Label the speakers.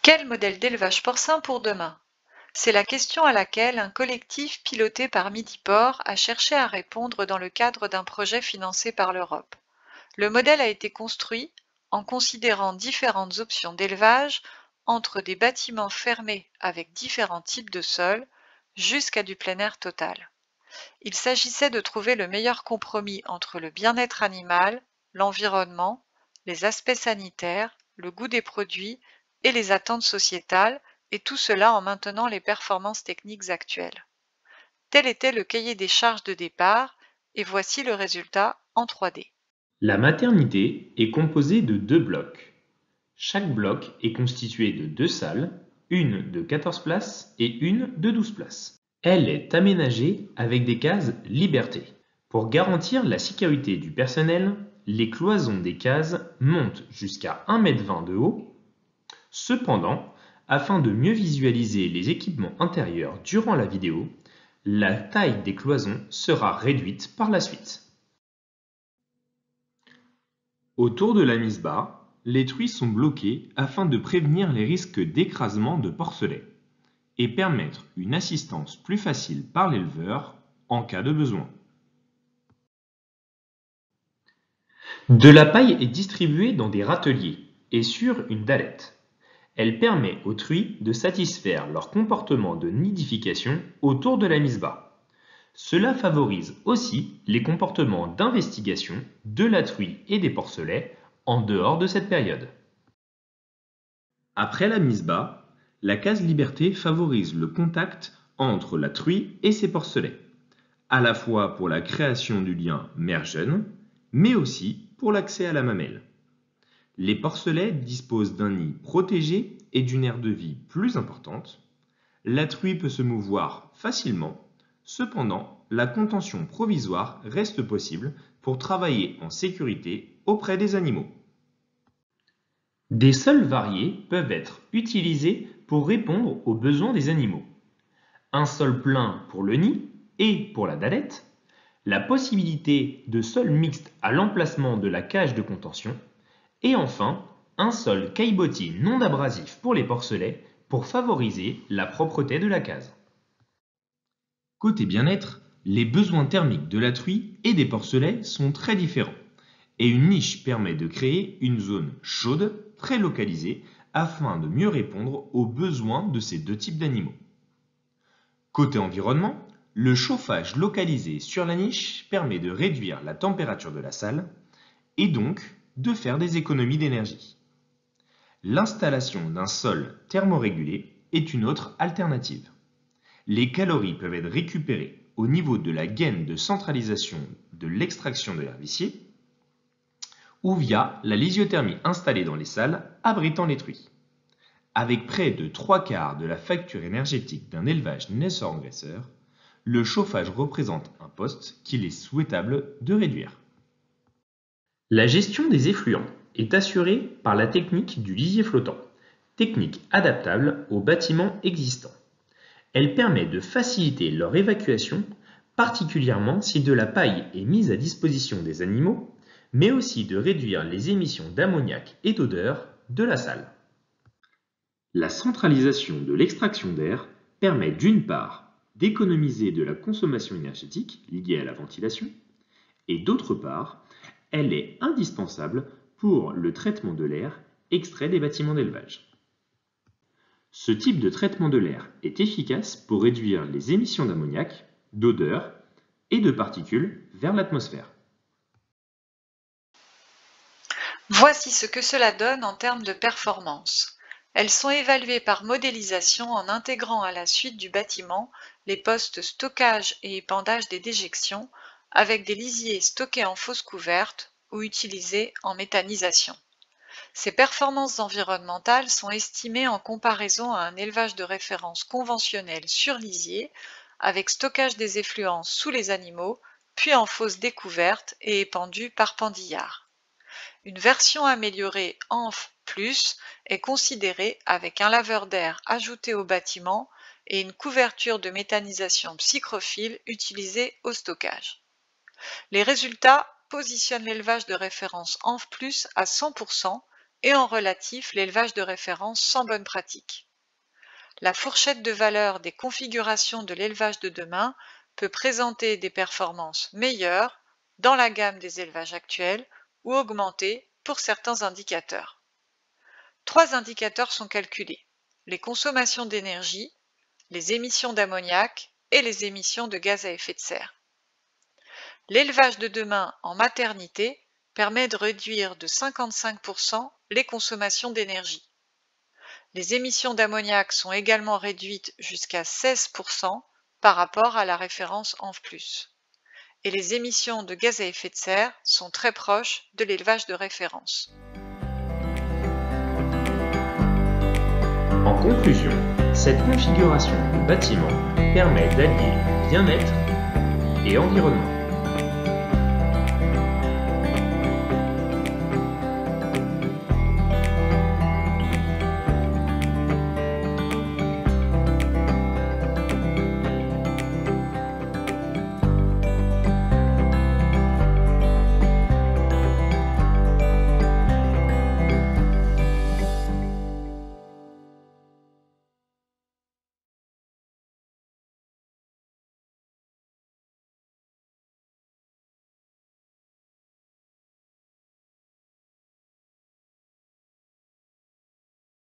Speaker 1: Quel modèle d'élevage porcin pour demain? C'est la question à laquelle un collectif piloté par Midiport a cherché à répondre dans le cadre d'un projet financé par l'Europe. Le modèle a été construit en considérant différentes options d'élevage entre des bâtiments fermés avec différents types de sols jusqu'à du plein air total. Il s'agissait de trouver le meilleur compromis entre le bien-être animal, l'environnement, les aspects sanitaires, le goût des produits et les attentes sociétales, et tout cela en maintenant les performances techniques actuelles. Tel était le cahier des charges de départ, et voici le résultat en 3D.
Speaker 2: La maternité est composée de 2 blocs. Chaque bloc est constitué de 2 salles, une de 14 places et une de 12 places. Elle est aménagée avec des cases liberté. Pour garantir la sécurité du personnel, les cloisons des cases montent jusqu'à 1,20 m de haut. Cependant, afin de mieux visualiser les équipements intérieurs durant la vidéo, la taille des cloisons sera réduite par la suite. Autour de la mise bas, les truies sont bloquées afin de prévenir les risques d'écrasement de porcelets et permettre une assistance plus facile par l'éleveur en cas de besoin. De la paille est distribuée dans des râteliers et sur une dallette. Elle permet aux truies de satisfaire leur comportement de nidification autour de la mise bas. Cela favorise aussi les comportements d'investigation de la truie et des porcelets en dehors de cette période. Après la mise bas, la case liberté favorise le contact entre la truie et ses porcelets, à la fois pour la création du lien mère-jeune, mais aussi pour l'accès à la mamelle. Les porcelets disposent d'un nid protégé et d'une aire de vie plus importante. La truie peut se mouvoir facilement. Cependant, la contention provisoire reste possible pour travailler en sécurité auprès des animaux. Des sols variés peuvent être utilisés pour répondre aux besoins des animaux. Un sol plein pour le nid et pour la dallette, la possibilité de sol mixte à l'emplacement de la cage de contention, et enfin, un sol caillebotis non abrasif pour les porcelets pour favoriser la propreté de la case. Côté bien-être, les besoins thermiques de la truie et des porcelets sont très différents, et une niche permet de créer une zone chaude très localisée afin de mieux répondre aux besoins de ces deux types d'animaux. Côté environnement, le chauffage localisé sur la niche permet de réduire la température de la salle et donc de faire des économies d'énergie. L'installation d'un sol thermorégulé est une autre alternative. Les calories peuvent être récupérées au niveau de la gaine de centralisation de l'extraction de l'air vicié ou via la lisiothermie installée dans les salles abritant les truies. Avec près de 3/4 de la facture énergétique d'un élevage naisseur-engraisseur, le chauffage représente un poste qu'il est souhaitable de réduire. La gestion des effluents est assurée par la technique du lisier flottant, technique adaptable aux bâtiments existants. Elle permet de faciliter leur évacuation, particulièrement si de la paille est mise à disposition des animaux, mais aussi de réduire les émissions d'ammoniac et d'odeur de la salle. La centralisation de l'extraction d'air permet d'une part d'économiser de la consommation énergétique liée à la ventilation, et d'autre part, elle est indispensable pour le traitement de l'air extrait des bâtiments d'élevage. Ce type de traitement de l'air est efficace pour réduire les émissions d'ammoniac, d'odeur et de particules vers l'atmosphère.
Speaker 1: Voici ce que cela donne en termes de performance. Elles sont évaluées par modélisation en intégrant à la suite du bâtiment les postes stockage et épandage des déjections avec des lisiers stockés en fosse couverte ou utilisés en méthanisation. Ces performances environnementales sont estimées en comparaison à un élevage de référence conventionnel sur lisier avec stockage des effluents sous les animaux, puis en fosse découverte et épandue par pendillard. Une version améliorée ENF+ est considérée avec un laveur d'air ajouté au bâtiment et une couverture de méthanisation psychrophile utilisée au stockage. Les résultats positionnent l'élevage de référence ENF+ à 100% et en relatif l'élevage de référence sans bonne pratique. La fourchette de valeur des configurations de l'élevage de demain peut présenter des performances meilleures dans la gamme des élevages actuels ou augmenter pour certains indicateurs. 3 indicateurs sont calculés: les consommations d'énergie, les émissions d'ammoniac et les émissions de gaz à effet de serre. L'élevage de demain en maternité permet de réduire de 55% les consommations d'énergie. Les émissions d'ammoniac sont également réduites jusqu'à 16% par rapport à la référence ENV+. Et les émissions de gaz à effet de serre sont très proches de l'élevage de référence.
Speaker 2: En conclusion, cette configuration de bâtiment permet d'allier bien-être et environnement.